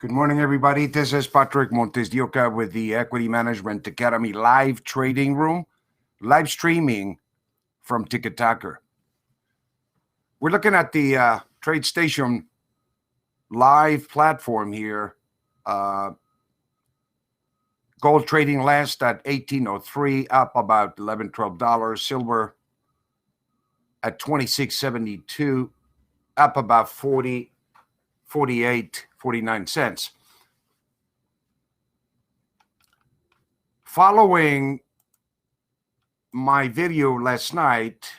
Good morning, everybody. This is Patrick MontesDeOca with the Equity Management Academy live trading room, live streaming from TicketTacker. We're looking at the TradeStation live platform here. Gold trading last at 1803, up about $11, $12. Silver at 26.72, up about 40, 48, 49 cents. Following my video last night,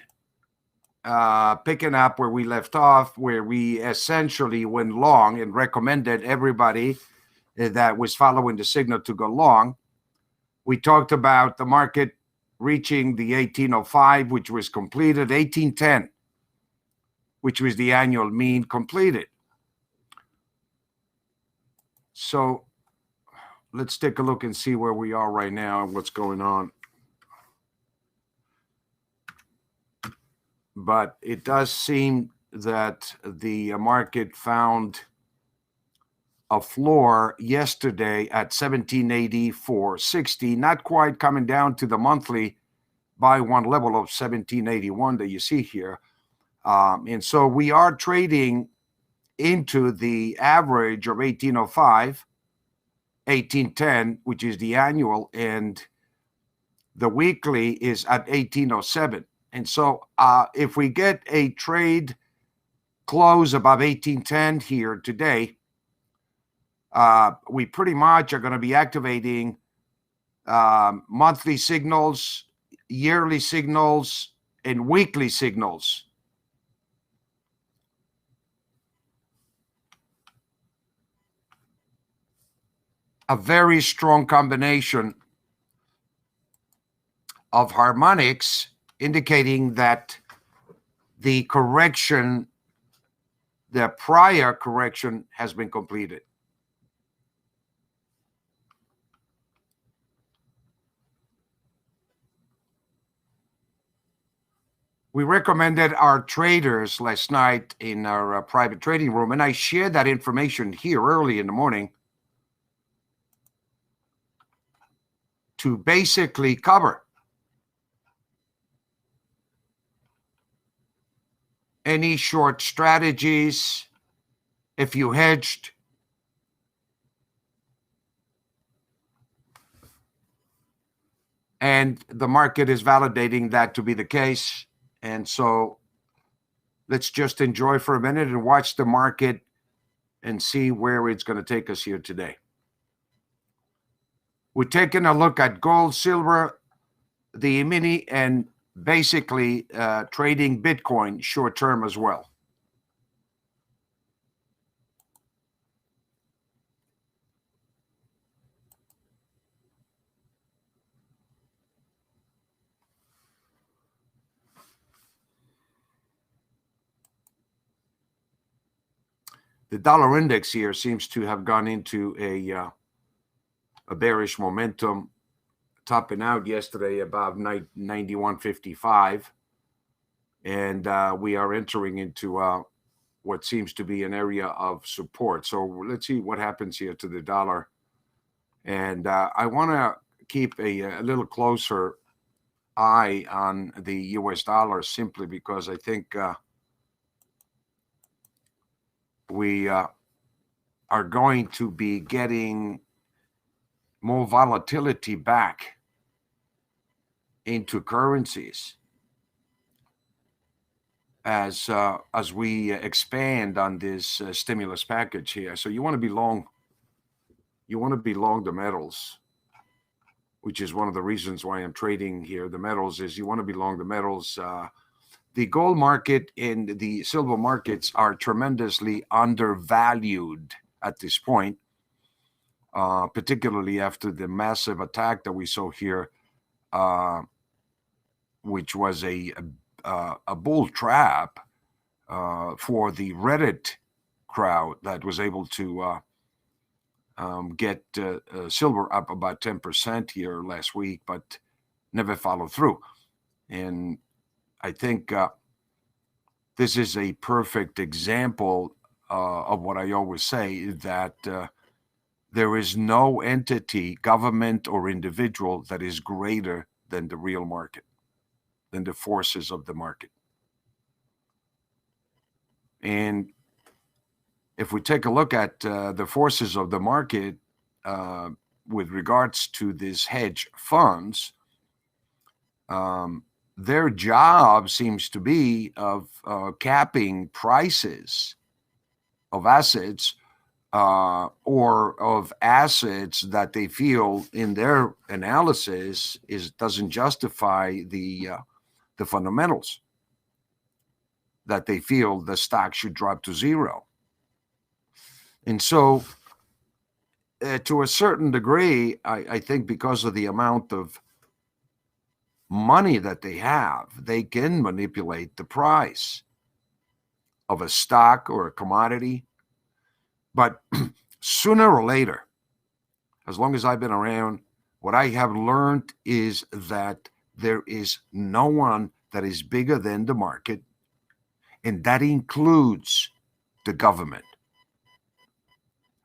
picking up where we left off, where we essentially went long and recommended everybody that was following the signal to go long. We talked about the market reaching the 1805, which was completed, 1810, which was the annual mean completed. So let's take a look and see where we are right now and what's going on. But it does seem that the market found a floor yesterday at 1784.60, not quite coming down to the monthly buy one level of 1781 that you see here. And so we are trading into the average of 1805, 1810, which is the annual, and the weekly is at 1807. And so if we get a trade close above 1810 here today, we pretty much are going to be activating monthly signals, yearly signals, and weekly signals. A very strong combination of harmonics indicating that the correction, the prior correction, has been completed. We recommended our traders last night in our private trading room, and I shared that information here early in the morning, to basically cover any short strategies if you hedged. And the market is validating that to be the case. And so let's just enjoy for a minute and watch the market and see where it's going to take us here today. We're taking a look at gold, silver, the mini, and basically trading Bitcoin short term as well. The dollar index here seems to have gone into a bearish momentum, topping out yesterday above 91.55, and we are entering into what seems to be an area of support. So let's see what happens here to the dollar. And I want to keep a little closer eye on the US dollar, simply because I think we are going to be getting more volatility back into currencies as we expand on this stimulus package here. So you want to be long. You want to be long the metals, which is one of the reasons why I'm trading here. The metals is you want to be long the metals. The gold market and the silver markets are tremendously undervalued at this point, particularly after the massive attack that we saw here, which was a bull trap for the Reddit crowd that was able to get silver up about 10% here last week, but never followed through. And I think this is a perfect example of what I always say, that there is no entity, government or individual, that is greater than the real market, than the forces of the market. And if we take a look at the forces of the market with regards to these hedge funds, their job seems to be of capping prices of assets or of assets that they feel in their analysis doesn't justify the fundamentals, that they feel the stock should drop to zero. And so to a certain degree, I think because of the amount of money that they have, they can manipulate the price of a stock or a commodity. But sooner or later, as long as I've been around, what I have learned is that there is no one that is bigger than the market, and that includes the government.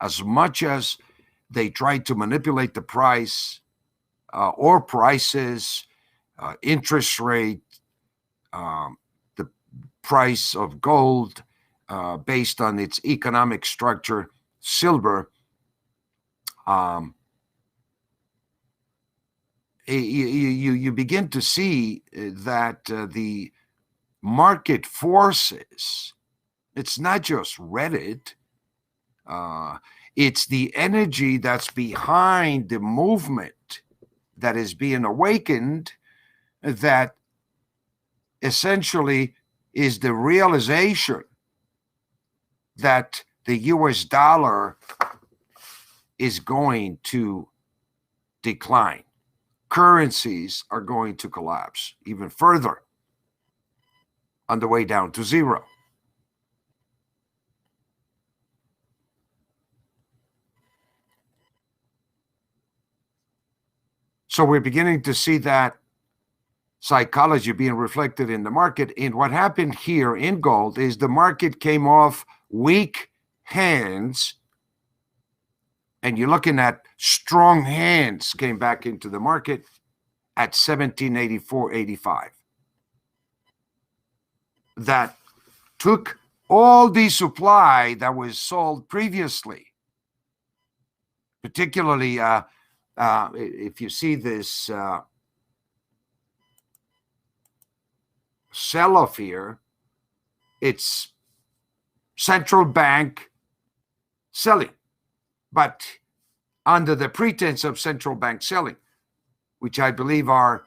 As much as they try to manipulate the price or prices, interest rate, the price of gold based on its economic structure, silver, you begin to see that the market forces, it's not just Reddit, it's the energy that's behind the movement that is being awakened, that essentially is the realization that the US dollar is going to decline. Currencies are going to collapse even further on the way down to zero. So we're beginning to see that psychology being reflected in the market. And what happened here in gold is the market came off weak hands, and you're looking at strong hands came back into the market at 1784.85. That took all the supply that was sold previously, particularly if you see this sell-off here, it's central bank selling, but under the pretense of central bank selling, which I believe are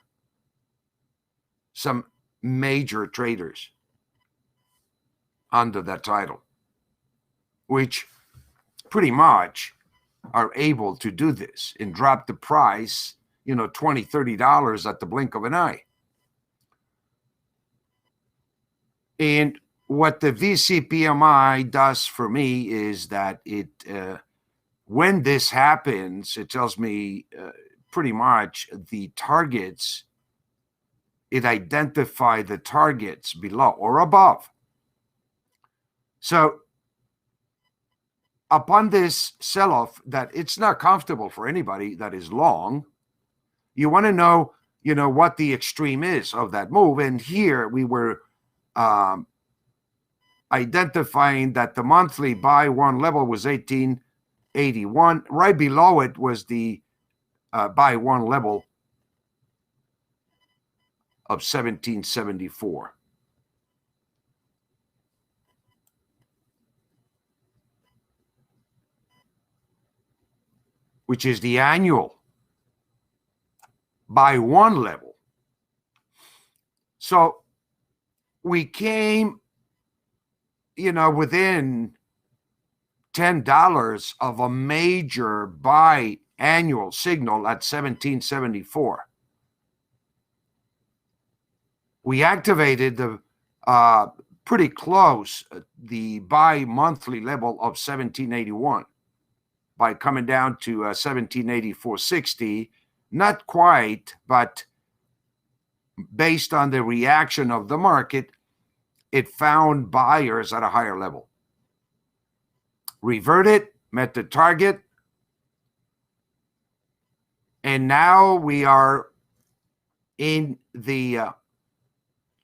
some major traders under that title, which pretty much are able to do this and drop the price, $20, $30 at the blink of an eye. And what the VCPMI does for me is that when this happens, it tells me pretty much the targets, it identifies the targets below or above. So upon this sell-off, that it's not comfortable for anybody that is long, you want to know, what the extreme is of that move. And here we were identifying that the monthly buy one level was 1881. Right below it was the buy one level of 1774. Which is the annual buy one level. So we came, within $10 of a major biannual signal at 1774. We activated the pretty close the bi-monthly level of 1781 by coming down to 1784.60. Not quite, but based on the reaction of the market, it found buyers at a higher level. Reverted, met the target, And now we are in the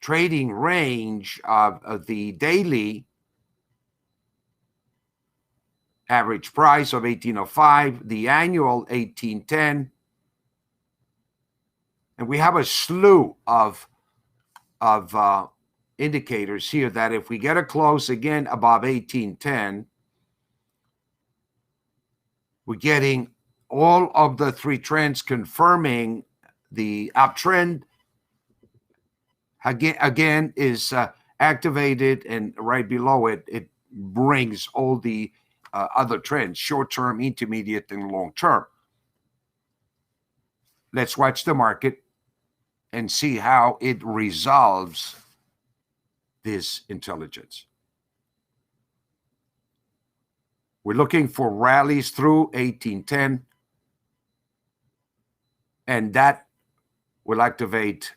trading range of the daily average price of 1805, the annual 1810. And we have a slew of indicators here that if we get a close again above 1810, we're getting all of the three trends confirming the uptrend. Again is activated, and right below it, it brings all the other trends, short-term, intermediate, and long-term. Let's watch the market and see how it resolves this intelligence. We're looking for rallies through 1810, and that will activate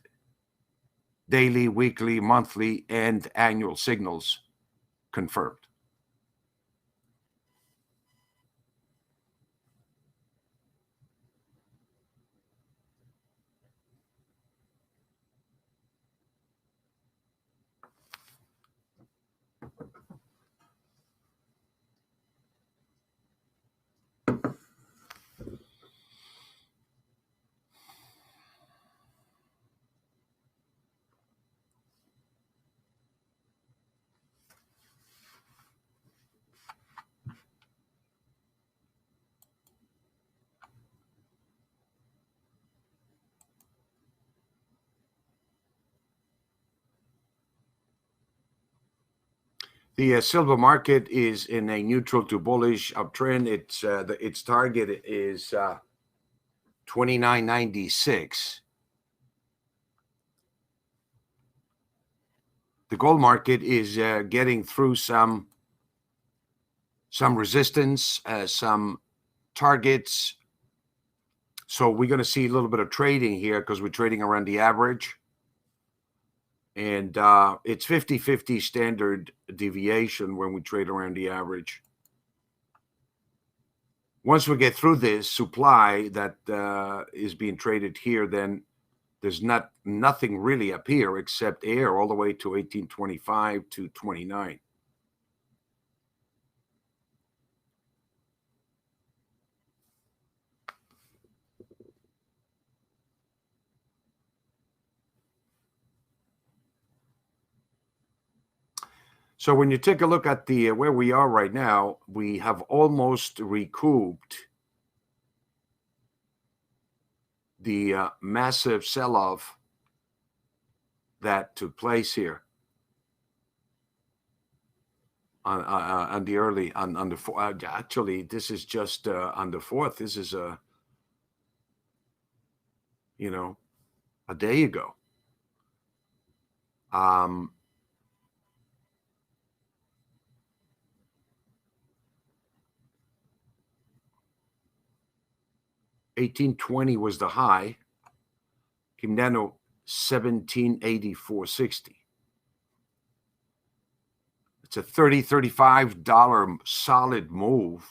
daily, weekly, monthly, and annual signals confirmed. The silver market is in a neutral to bullish uptrend. Its target is 29.96. The gold market is getting through some resistance, some targets. So we're going to see a little bit of trading here because we're trading around the average. And it's 50-50 standard deviation when we trade around the average. Once we get through this supply that is being traded here, then there's nothing really up here except air all the way to 1825 to 29. So when you take a look at the where we are right now, we have almost recouped the massive sell-off that took place here on the early on the actually this is just on the 4th. This is a day ago. 1820 was the high, came down to 1784.60. It's a $35 solid move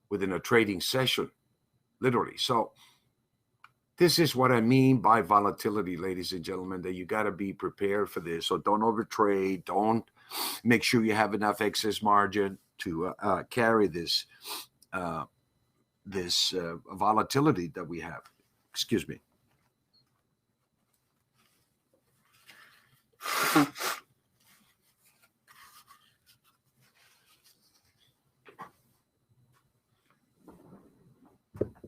within a trading session, literally. So this is what I mean by volatility, ladies and gentlemen, that you got to be prepared for this. So don't overtrade. Don't make sure you have enough excess margin to carry this volatility that we have. Excuse me.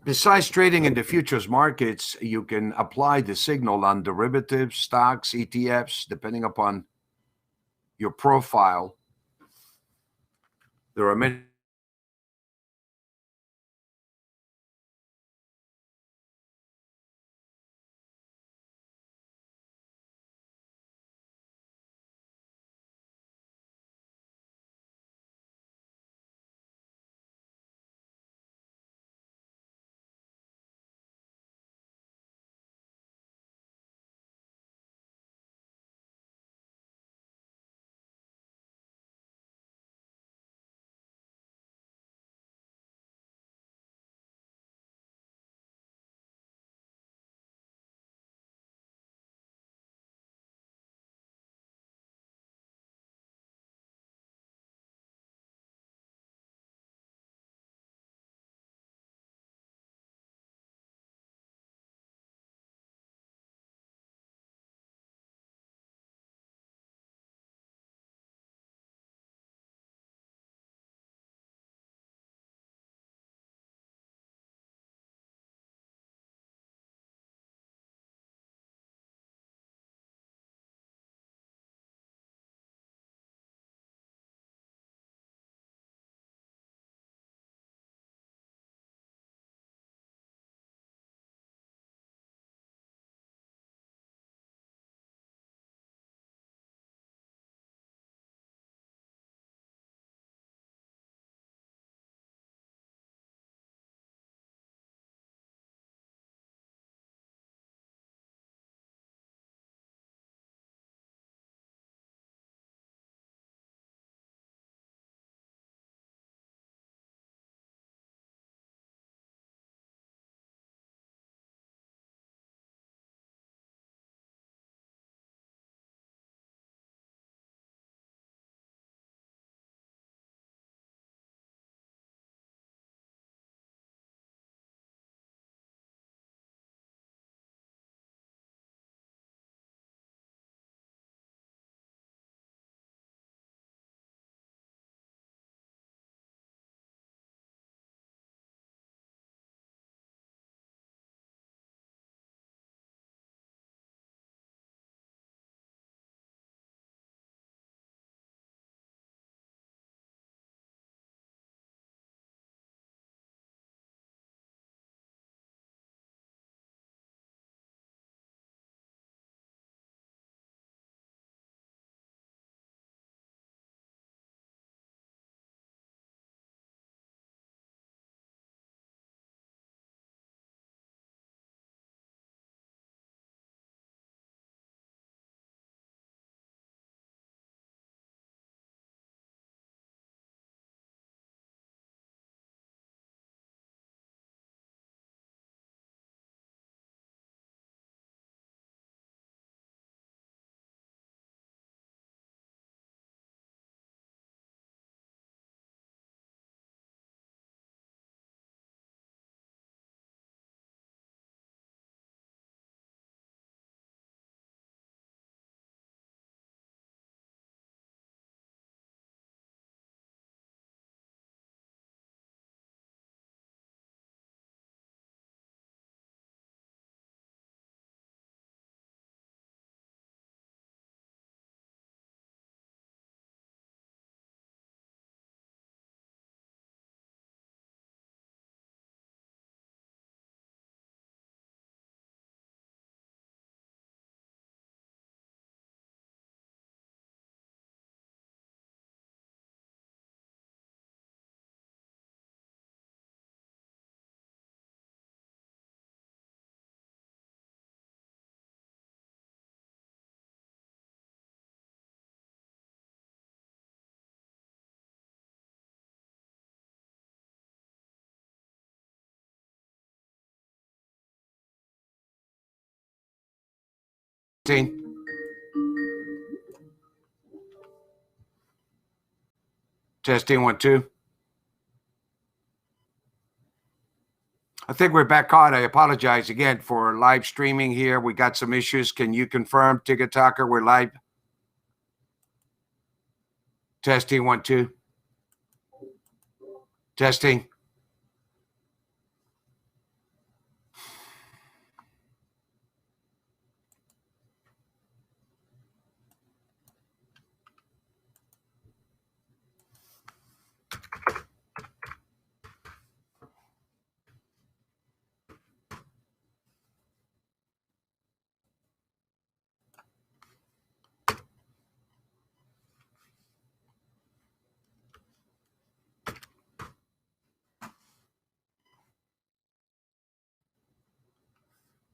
Besides trading in the futures markets, you can apply the signal on derivatives, stocks, ETFs, depending upon your profile. There are many Testing. Testing 1, 2. I think we're back on. I apologize again for live streaming here. We got some issues. Can you confirm, Ticket Talker, we're live? Testing 1, 2. Testing.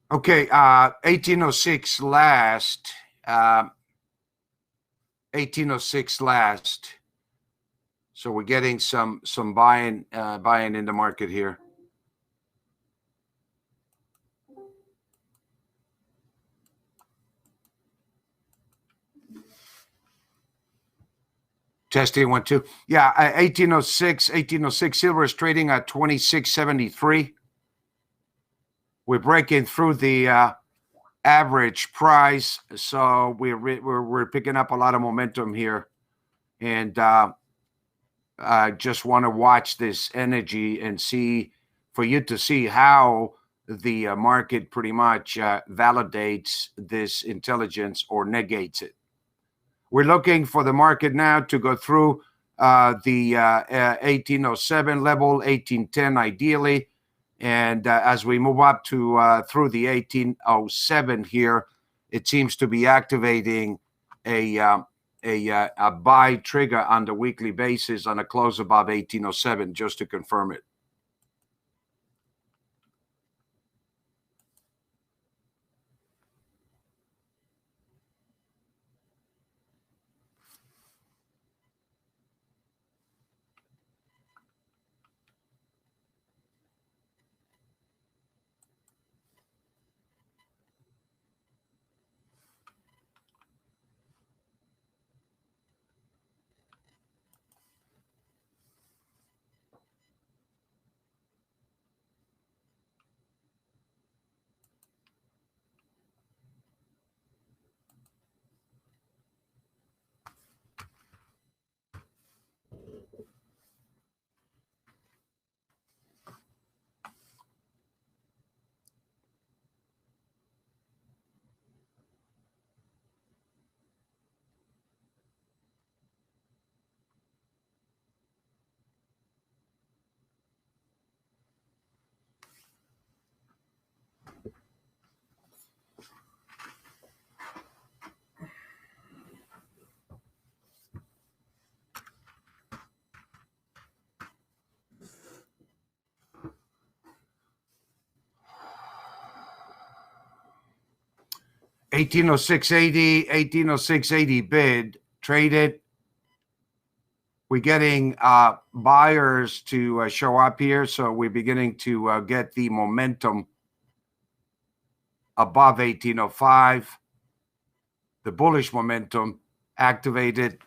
Okay, 1806 last. 1806 last. So we're getting some buying in the market here. Testing 1, 2. Yeah, 1806 silver is trading at 26.73. We're breaking through the average price, so we're picking up a lot of momentum here, and I just want to watch this energy and see, for you to see how the market pretty much validates this intelligence or negates it. We're looking for the market now to go through the 1807 level, 1810 ideally. And as we move up to through the 1807 here, it seems to be activating a buy trigger on the weekly basis on a close above 1807, just to confirm it. $1806.80 bid traded. We're getting buyers to show up here, so we're beginning to get the momentum above 1805. The bullish momentum activated.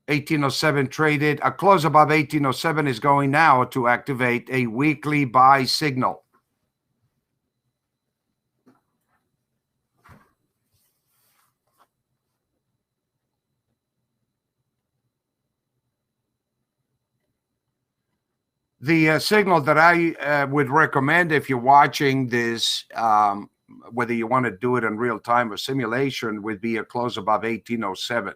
1807 traded. A close above 1807 is going now to activate a weekly buy signal. The signal that I would recommend if you're watching this, whether you want to do it in real time or simulation, would be a close above 1807.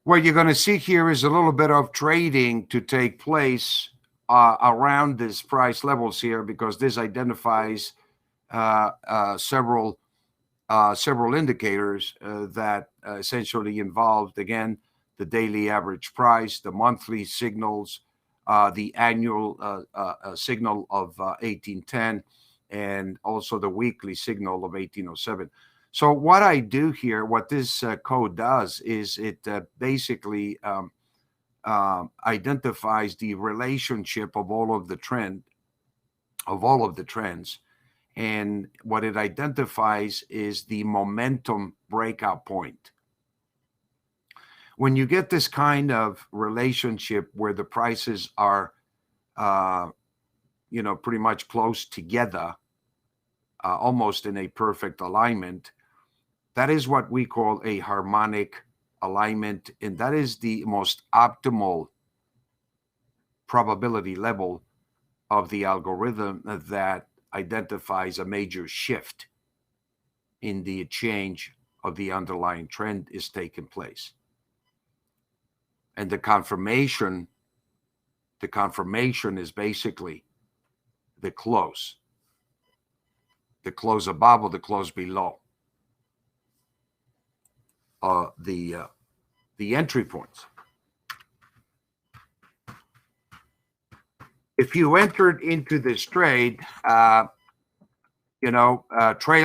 What you're going to see here is a little bit of trading to take place around this price levels here, because this identifies several indicators that essentially involved, again, the daily average price, the monthly signals, the annual signal of 1810, and also the weekly signal of 1807. So what I do here, what this code does, is it basically identifies the relationship of all of the trends. And what it identifies is the momentum breakout point. When you get this kind of relationship where the prices are, pretty much close together, almost in a perfect alignment, that is what we call a harmonic alignment. And that is the most optimal probability level of the algorithm that identifies a major shift in the change of the underlying trend is taking place. And the confirmation is basically the close above or the close below the entry points. If you entered into this trade, trail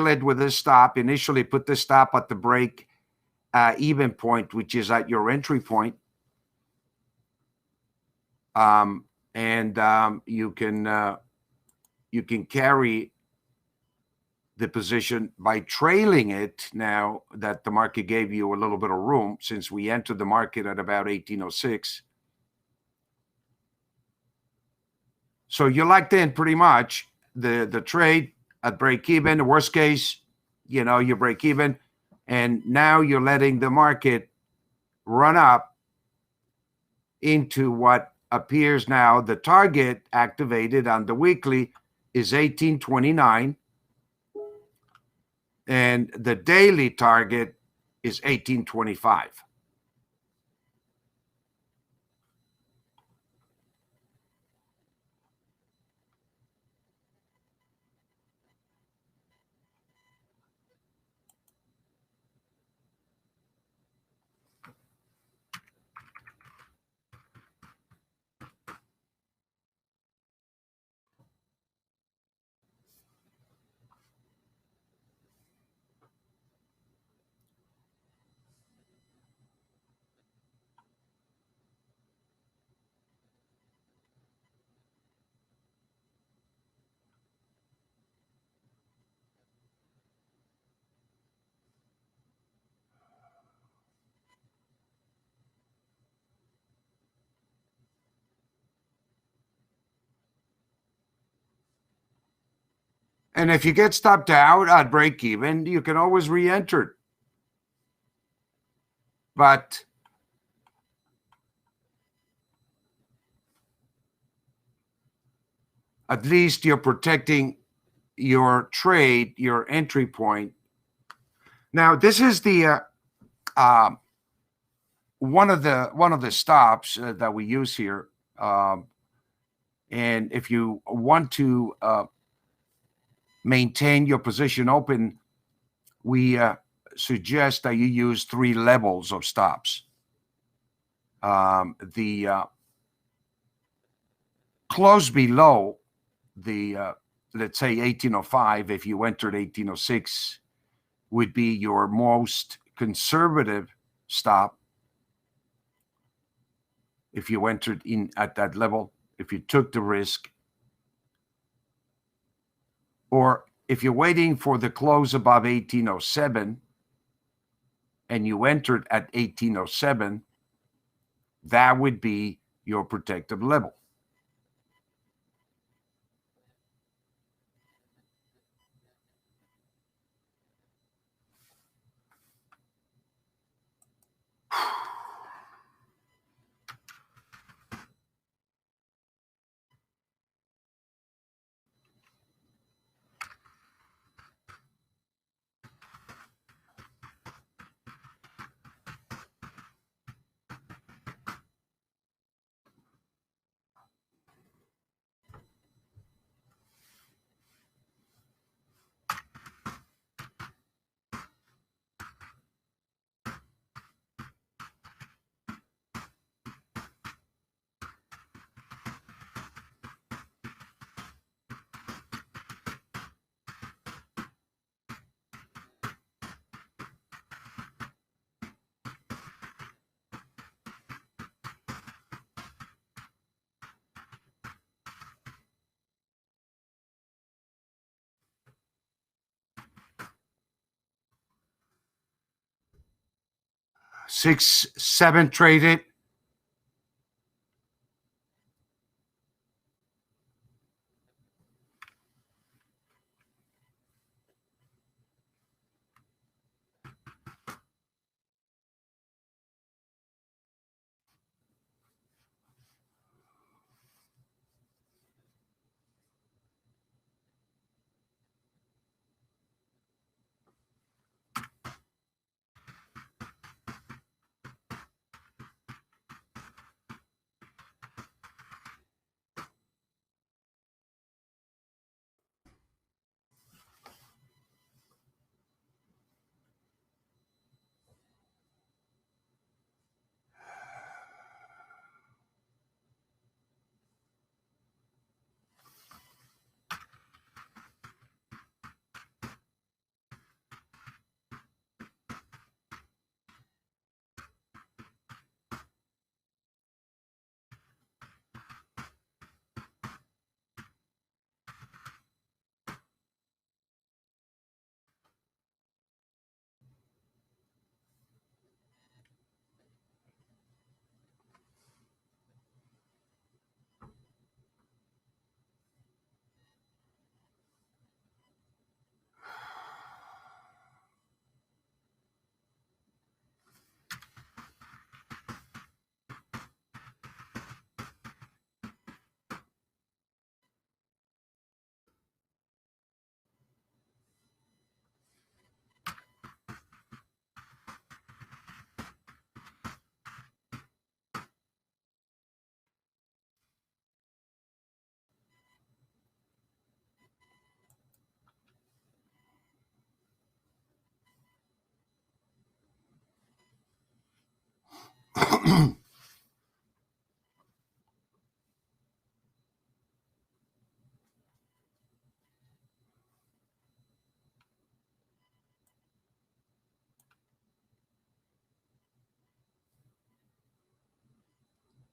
it with a stop. Initially, put the stop at the break even point, which is at your entry point. You can carry the position by trailing it now that the market gave you a little bit of room, since we entered the market at about 1806. So you're locked in pretty much. The trade at break even, the worst case, you break even, and now you're letting the market run up into what appears now the target activated on the weekly is 1829, and the daily target is 1825. And if you get stopped out at break even, you can always re-enter. But at least you're protecting your trade, your entry point. Now, this is the one of the stops that we use here. And if you want to maintain your position open, we suggest that you use 3 levels of stops. The close below the, let's say 1805, if you entered 1806, would be your most conservative stop. If you entered in at that level, if you took the risk, or if you're waiting for the close above 1807 and you entered at 1807, that would be your protective level. 6-7 traded.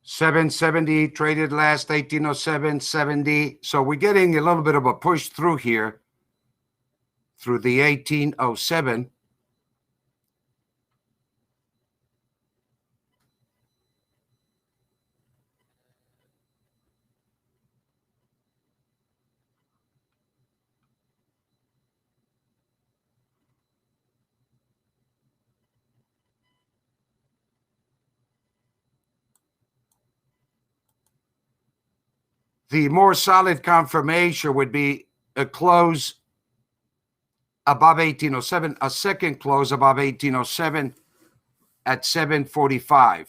$7.70 traded last 1807.70. So we're getting a little bit of a push through here through the 1807. The more solid confirmation would be a close above 1807, a second close above 1807 at 7:45.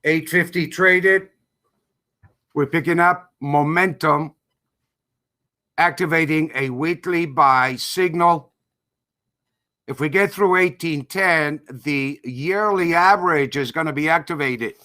$8.50 traded. We're picking up momentum, activating a weekly buy signal. If we get through 1810, the yearly average is going to be activated.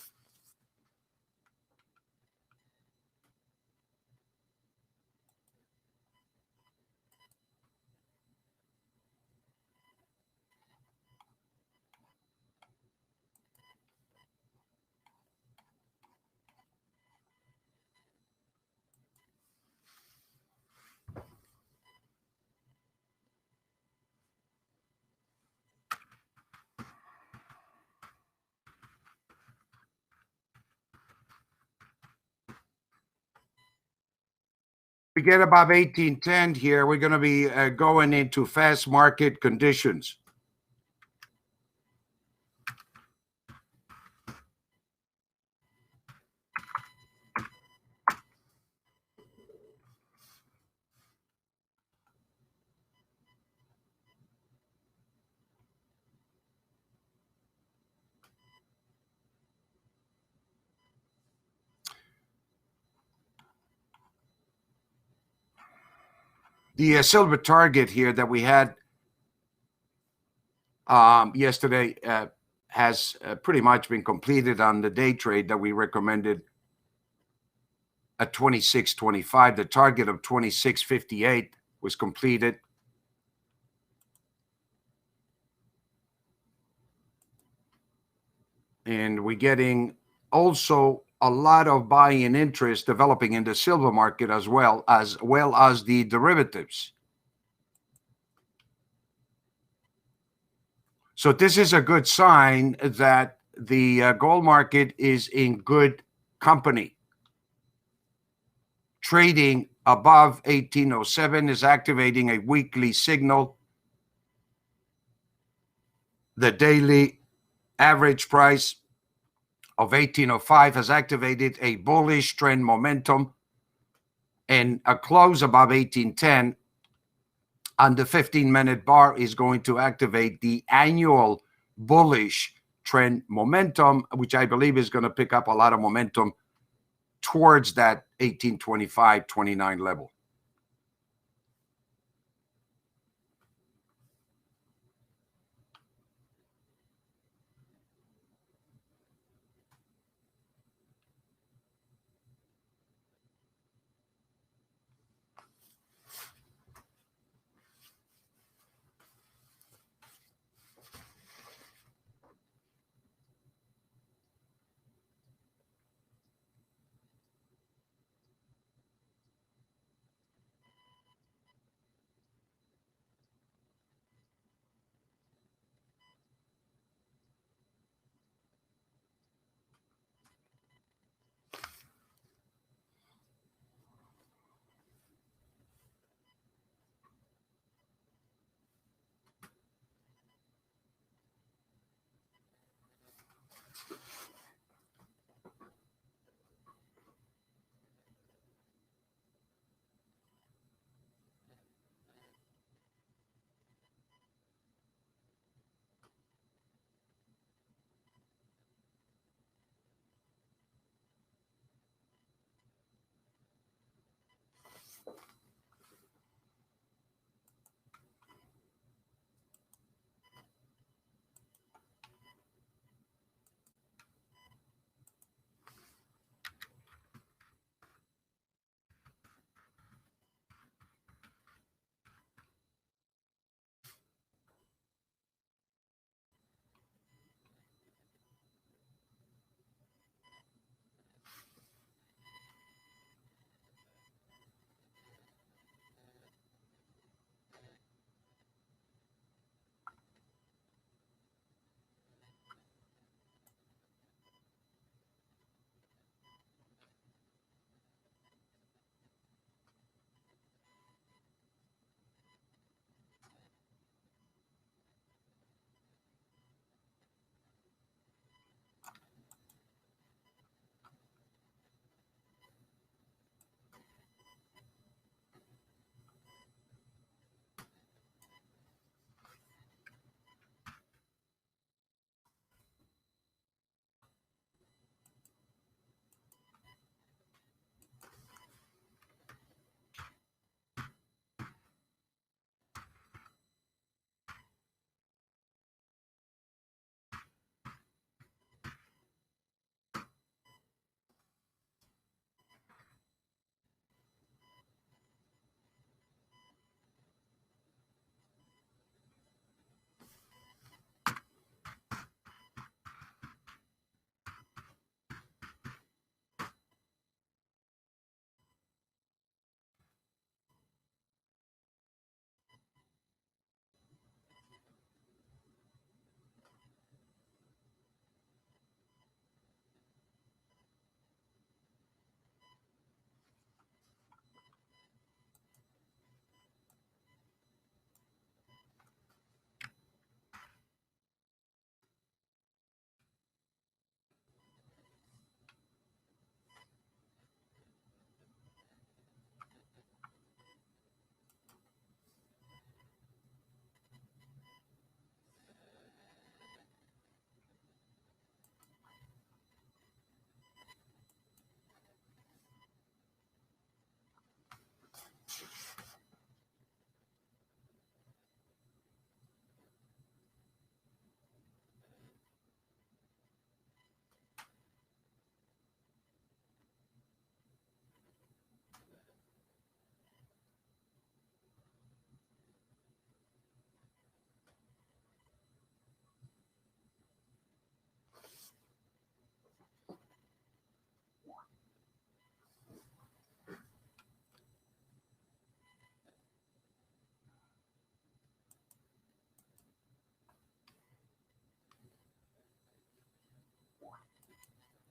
We get above 1810 here, we're going to be going into fast market conditions. The silver target here that we had yesterday has pretty much been completed on the day trade that we recommended at 26.25. The target of 26.58 was completed. And we're getting also a lot of buying interest developing in the silver market as well as the derivatives. So this is a good sign that the gold market is in good company. Trading above 1807 is activating a weekly signal. The daily average price of 1805 has activated a bullish trend momentum, and a close above 1810 on the 15-minute bar is going to activate the annual bullish trend momentum, which I believe is going to pick up a lot of momentum towards that 1825-29 level.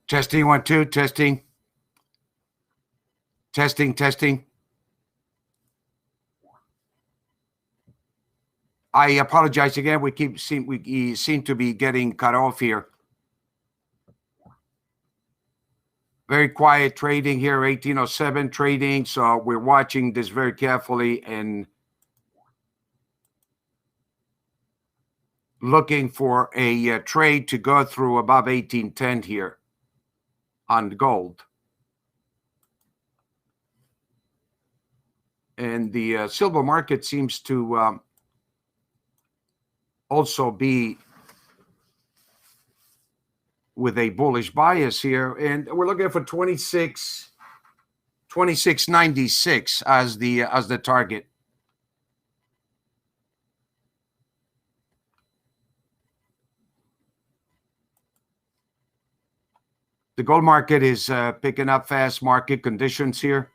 Testing 1 2, testing. Testing. I apologize again. We seem to be getting cut off here. Very quiet trading here, 1807 trading. So we're watching this very carefully and looking for a trade to go through above 1810 here on gold. And the silver market seems to also be with a bullish bias here. And we're looking for 2696 as the target. The gold market is picking up fast market conditions here.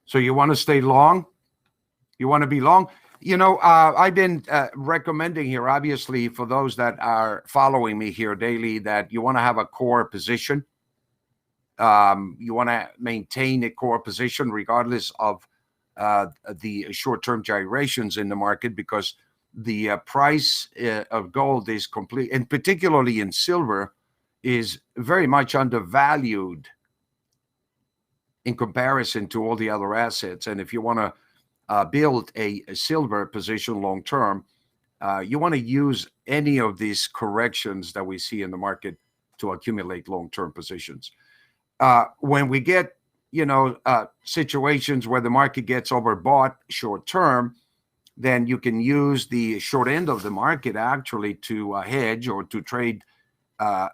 So you want to stay long? You want to be long? You know, I've been recommending here, obviously, for those that are following me here daily, that you want to have a core position. You want to maintain a core position regardless of the short-term gyrations in the market, because the price of gold is complete, and particularly in silver, is very much undervalued in comparison to all the other assets. And if you want to build a silver position long term, you want to use any of these corrections that we see in the market to accumulate long-term positions. When we get, situations where the market gets overbought short term, then you can use the short end of the market actually to hedge or to trade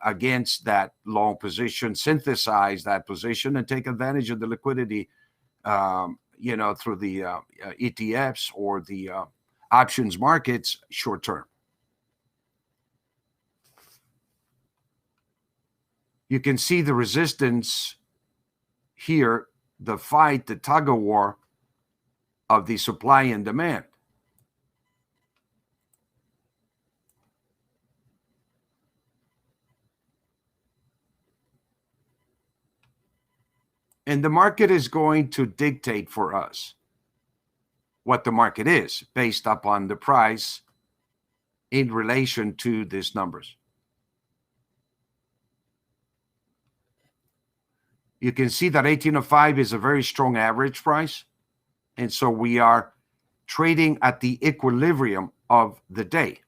against that long position, synthesize that position, and take advantage of the liquidity, through the ETFs or the options markets short term. You can see the resistance here, the fight, the tug of war of the supply and demand. And the market is going to dictate for us what the market is based upon the price in relation to these numbers. You can see that 1805 is a very strong average price. And so we are trading at the equilibrium of the day.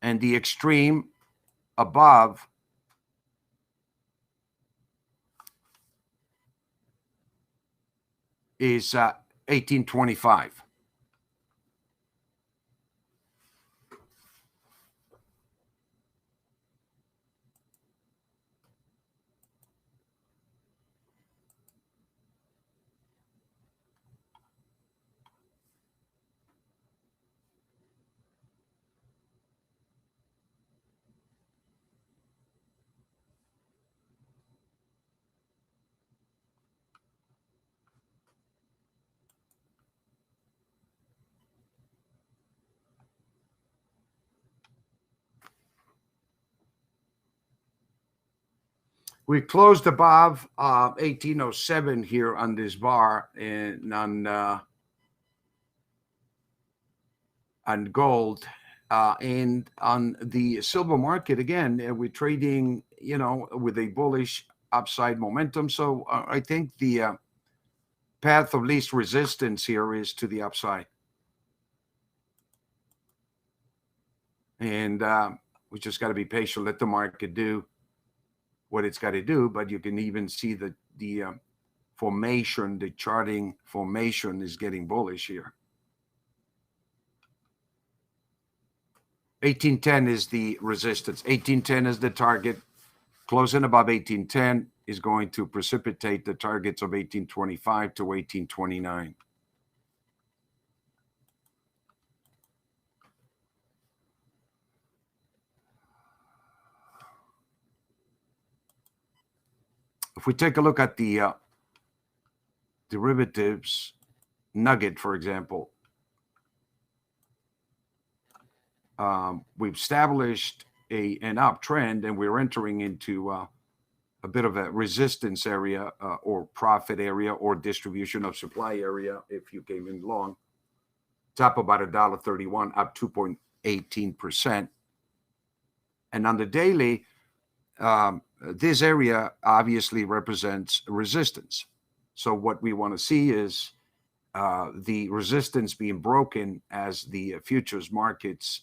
And the extreme above is 1825. We closed above 1807 here on this bar and on gold. And on the silver market, again, we're trading, with a bullish upside momentum. So I think the path of least resistance here is to the upside. And we just got to be patient, let the market do what it's got to do. But you can even see that the formation, the charting formation is getting bullish here. 1810 is the resistance. 1810 is the target. Closing above 1810 is going to precipitate the targets of 1825 to 1829. If we take a look at the derivatives, nugget, for example, we've established an uptrend, and we're entering into a bit of a resistance area or profit area or distribution of supply area if you came in long. It's up about $1.31, up 2.18%. And on the daily, this area obviously represents resistance. So what we want to see is the resistance being broken as the futures markets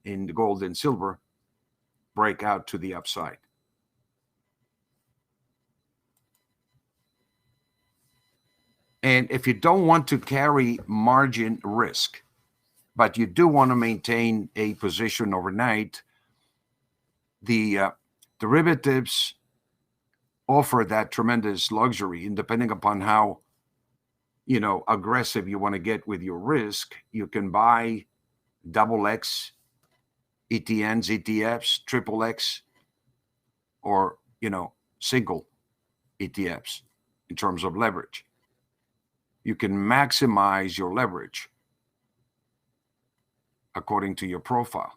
in the gold and silver break out to the upside. And if you don't want to carry margin risk, but you do want to maintain a position overnight, the derivatives offer that tremendous luxury. And depending upon how aggressive you want to get with your risk, you can buy XX ETNs, ETFs, triple X, or single ETFs in terms of leverage. You can maximize your leverage according to your profile.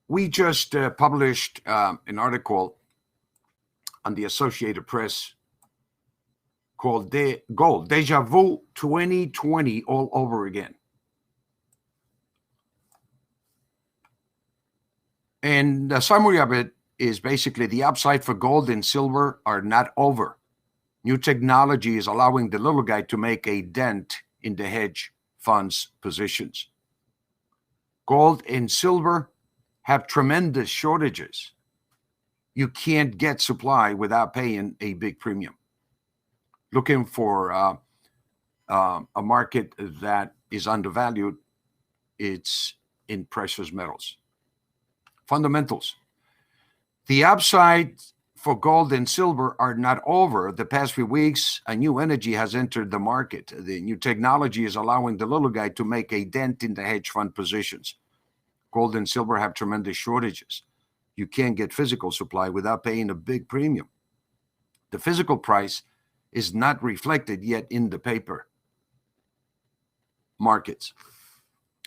We just published an article on the Associated Press called Gold, Deja Vu 2020 all over again. And the summary of it is basically the upside for gold and silver are not over. New technology is allowing the little guy to make a dent in the hedge funds positions. Gold and silver have tremendous shortages. You can't get supply without paying a big premium. Looking for a market that is undervalued, it's in precious metals. Fundamentals. The upside for gold and silver are not over. The past few weeks, a new energy has entered the market. The new technology is allowing the little guy to make a dent in the hedge fund positions. Gold and silver have tremendous shortages. You can't get physical supply without paying a big premium. The physical price is not reflected yet in the paper markets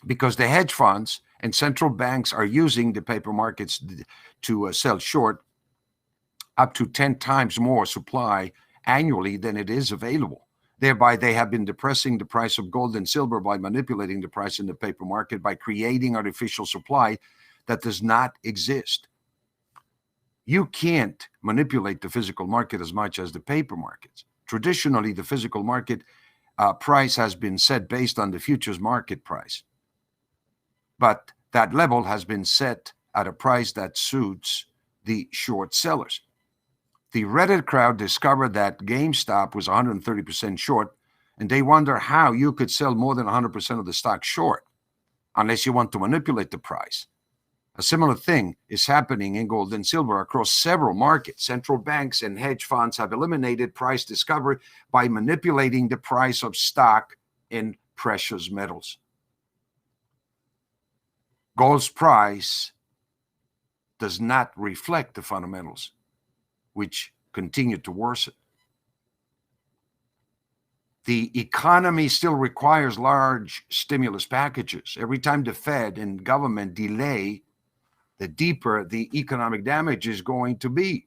because the hedge funds and central banks are using the paper markets to sell short up to 10 times more supply annually than it is available. Thereby, they have been depressing the price of gold and silver by manipulating the price in the paper market by creating artificial supply that does not exist. You can't manipulate the physical market as much as the paper markets. Traditionally, the physical market price has been set based on the futures market price. But that level has been set at a price that suits the short sellers. The Reddit crowd discovered that GameStop was 130% short, and they wonder how you could sell more than 100% of the stock short unless you want to manipulate the price. A similar thing is happening in gold and silver across several markets. Central banks and hedge funds have eliminated price discovery by manipulating the price of stock in precious metals. Gold's price does not reflect the fundamentals, which continue to worsen. The economy still requires large stimulus packages. Every time the Fed and government delay, the deeper the economic damage is going to be.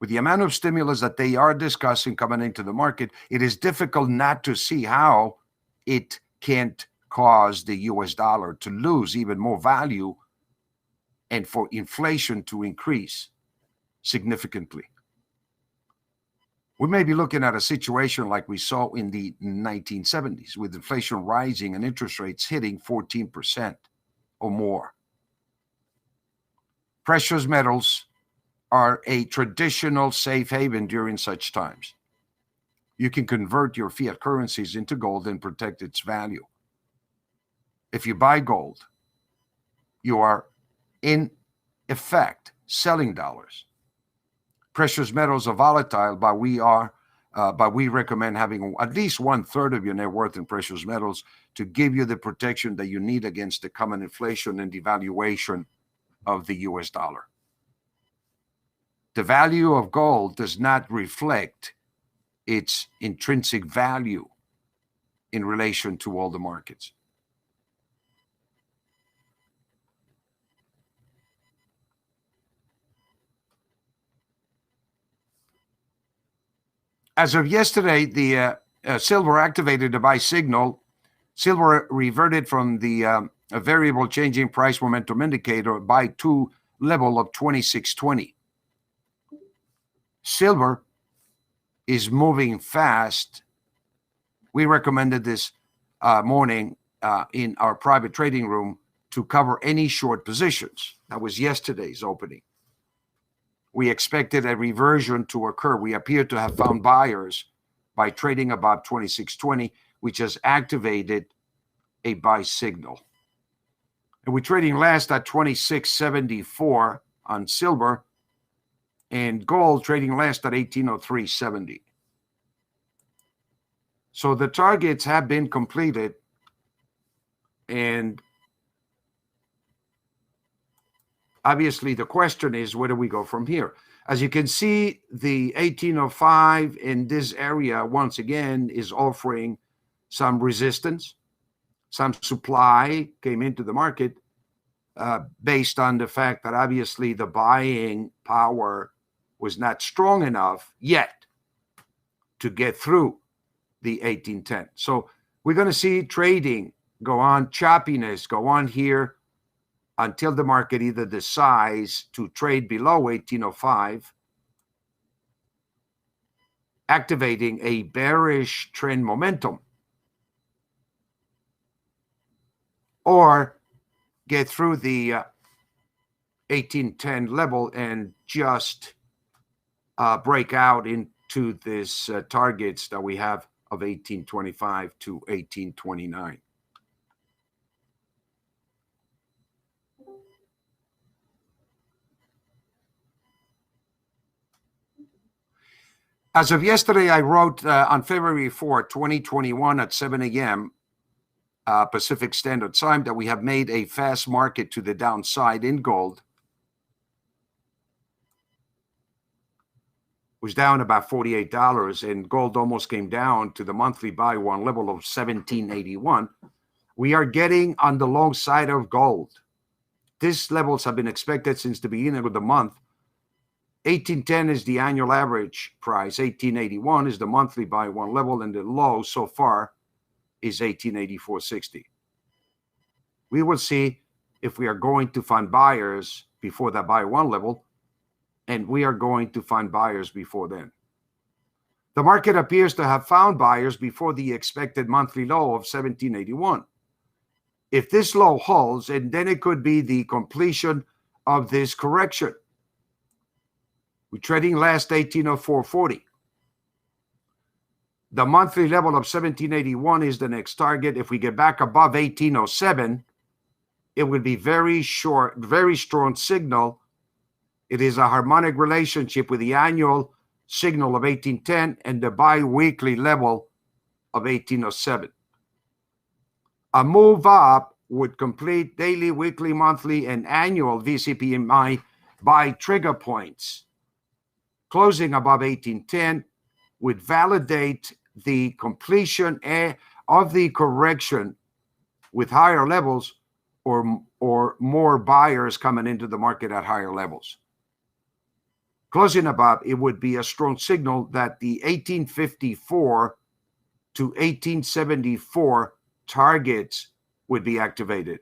With the amount of stimulus that they are discussing coming into the market, it is difficult not to see how it can't cause the US dollar to lose even more value and for inflation to increase significantly. We may be looking at a situation like we saw in the 1970s with inflation rising and interest rates hitting 14% or more. Precious metals are a traditional safe haven during such times. you can convert your fiat currencies into gold and protect its value. If you buy gold, you are in effect selling dollars. Precious metals are volatile, but we recommend having at least 1/3 of your net worth in precious metals to give you the protection that you need against the common inflation and devaluation of the US dollar. The value of gold does not reflect its intrinsic value in relation to all the markets. As of yesterday, the silver activated the buy signal. Silver reverted from the variable changing price momentum indicator buy 2 level of 2620. Silver is moving fast. We recommended this morning in our private trading room to cover any short positions. That was yesterday's opening. We expected a reversion to occur. We appear to have found buyers by trading above 2620, which has activated a buy signal. And we're trading last at 2674 on silver, and gold trading last at 1803.70. So the targets have been completed, and obviously the question is, where do we go from here? As you can see, the 1805 in this area, once again, is offering some resistance. Some supply came into the market based on the fact that obviously the buying power was not strong enough yet to get through the 1810. So we're going to see trading go on, choppiness go on here until the market either decides to trade below 1805, activating a bearish trend momentum, or get through the 1810 level and just break out into this targets that we have of 1825 to 1829. As of yesterday, I wrote on February 4, 2021 at 7 a.m. Pacific Standard Time that we have made a fast market to the downside in gold. Was down about $48, and gold almost came down to the monthly buy one level of 1781. We are getting on the long side of gold. These levels have been expected since the beginning of the month. 1810 is the annual average price. 1881 is the monthly buy one level, and the low so far is 1884.60. We will see if we are going to find buyers before that buy one level, and we are going to find buyers before then. The market appears to have found buyers before the expected monthly low of 1781. If this low holds, and then it could be the completion of this correction. We're trading last 1804.40. The monthly level of 1781 is the next target. If we get back above 1807, it would be very short, very strong signal. It is a harmonic relationship with the annual signal of 1810 and the bi-weekly level of 1807. A move up would complete daily, weekly, monthly, and annual VCPMI buy trigger points. Closing above 1810 would validate the completion of the correction with higher levels or more buyers coming into the market at higher levels. Closing above, it would be a strong signal that the 1854 to 1874 targets would be activated.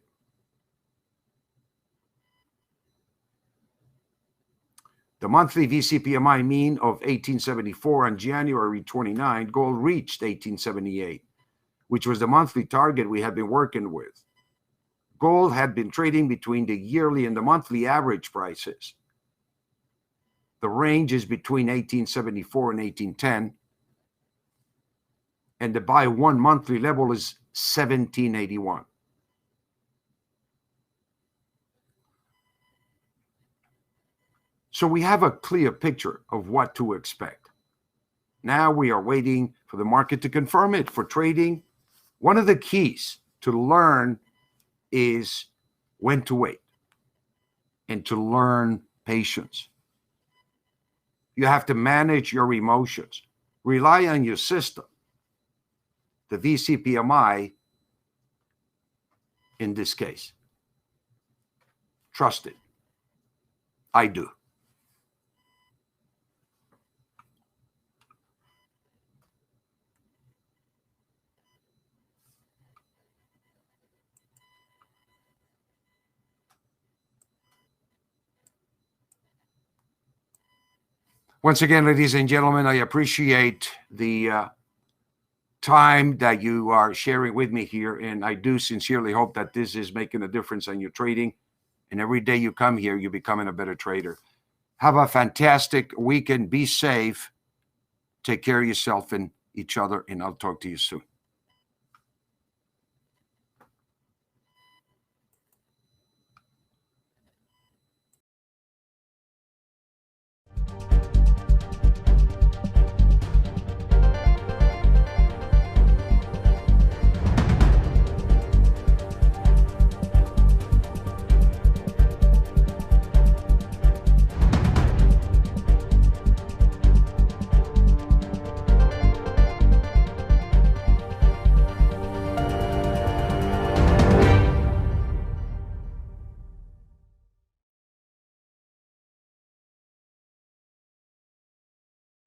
The monthly VCPMI mean of 1874 on January 29, gold reached 1878, which was the monthly target we had been working with. Gold had been trading between the yearly and the monthly average prices. The range is between 1874 and 1810. and the buy one monthly level is 1781. So we have a clear picture of what to expect. Now we are waiting for the market to confirm it. For trading, one of the keys to learn is when to wait and to learn patience. You have to manage your emotions. Rely on your system. The VCPMI in this case. Trust it. I do. Once again, ladies and gentlemen, I appreciate the time that you are sharing with me here, and I do sincerely hope that this is making a difference on your trading. And every day you come here, you're becoming a better trader. Have a fantastic weekend. Be safe. Take care of yourself and each other, and I'll talk to you soon.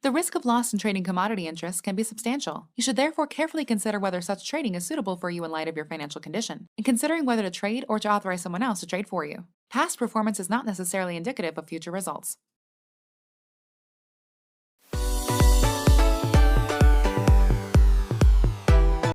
The risk of loss in trading commodity interests can be substantial. You should therefore carefully consider whether such trading is suitable for you in light of your financial condition, and considering whether to trade or to authorize someone else to trade for you. Past performance is not necessarily indicative of future results.